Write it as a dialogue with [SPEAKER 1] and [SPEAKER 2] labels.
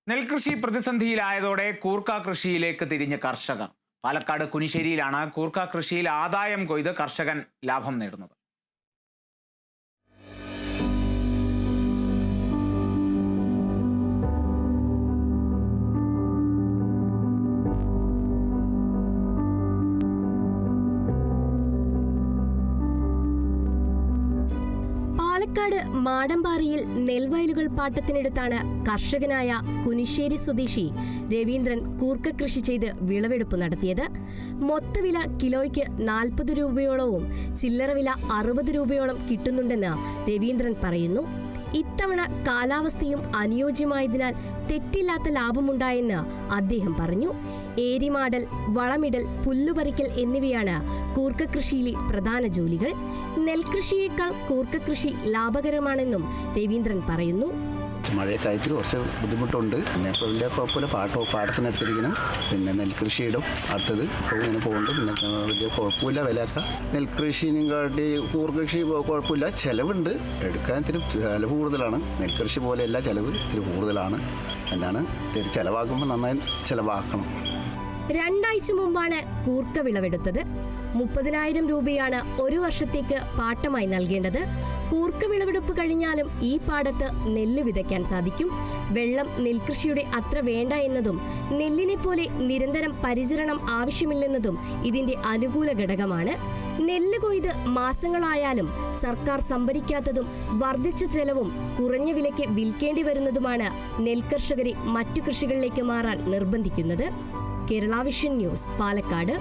[SPEAKER 1] നെൽകൃഷി പ്രതിസന്ധിയിലായതോടെ കൂർക്ക കൃഷിയിലേക്ക് തിരിഞ്ഞ കർഷകർ. പാലക്കാട് കുനിശ്ശേരിയിലാണ് കൂർക്ക കൃഷിയിൽ ആദായം കൊയ്ത് കർഷകൻ ലാഭം നേടുന്നത്.
[SPEAKER 2] പാലക്കാട് മാടമ്പാറിയിൽ നെൽവയലുകൾ പാട്ടത്തിനെടുത്താണ് കർഷകനായ കുനിശ്ശേരി സ്വദേശി രവീന്ദ്രൻ കൂർക്ക കൃഷി ചെയ്ത് വിളവെടുപ്പ് നടത്തിയത്. മൊത്തവില കിലോയ്ക്ക് 40 രൂപയോളവും ചില്ലറ വില 60 രൂപയോളം കിട്ടുന്നുണ്ടെന്ന് രവീന്ദ്രൻ പറയുന്നു. ഇത്തവണ കാലാവസ്ഥയും അനുയോജ്യമായതിനാൽ തെറ്റില്ലാത്ത ലാഭമുണ്ടായെന്ന് അദ്ദേഹം പറഞ്ഞു. ഏരിമാടൽ, വളമിടൽ, പുല്ലുപറിക്കൽ എന്നിവയാണ് കൂർക്ക കൃഷിയിലെ പ്രധാന ജോലികൾ. നെൽകൃഷിയേക്കാൾ കൂർക്ക കൃഷി ലാഭകരമാണെന്നും രവീന്ദ്രൻ പറയുന്നു.
[SPEAKER 3] മഴയൊക്കെ കുറച്ച് ബുദ്ധിമുട്ടുണ്ട്. പിന്നെ ഇപ്പോൾ വലിയ കുഴപ്പമില്ല. പാടത്തിനടുത്തിരിക്കണം. പിന്നെ നെൽകൃഷിയിടും അടുത്തത് ഇങ്ങനെ പോകുന്നുണ്ട്. പിന്നെ വലിയ കുഴപ്പമില്ല. വിലയൊക്കെ നെൽകൃഷിനും കാട്ടി കൂർക്കൃഷി കുഴപ്പമില്ല. ചിലവുണ്ട്, എടുക്കാൻ ഇത്തിരി ചിലവ് കൂടുതലാണ്. നെൽകൃഷി പോലെയല്ല, ചിലവ് ഇത്തിരി കൂടുതലാണ്. എന്താണ് ഇത്തിരി ചിലവാക്കുമ്പോൾ നന്നായി ചിലവാക്കണം.
[SPEAKER 2] 2 ആഴ്ച മുമ്പാണ് കൂർക്ക വിളവെടുത്തത്. 30,000 രൂപയാണ് ഒരു വർഷത്തേക്ക് പാട്ടമായി നൽകേണ്ടത്. കൂർക്ക വിളവെടുപ്പ് കഴിഞ്ഞാലും ഈ പാടത്ത് നെല്ല് വിതയ്ക്കാൻ സാധിക്കും. വെള്ളം നെൽകൃഷിയുടെ അത്ര വേണ്ട എന്നതും നെല്ലിനെ പോലെ നിരന്തരം പരിചരണം ആവശ്യമില്ലെന്നതും ഇതിന്റെ അനുകൂല ഘടകമാണ്. നെല്ല് കൊയ്ത് മാസങ്ങളായാലും സർക്കാർ സംഭരിക്കാത്തതും വർദ്ധിച്ച ചെലവും കുറഞ്ഞ വിലയ്ക്ക് വിൽക്കേണ്ടി വരുന്നതുമാണ് നെൽകർഷകരെ മറ്റു കൃഷികളിലേക്ക് മാറാൻ നിർബന്ധിക്കുന്നത്. Kerala vision news, Palakkad.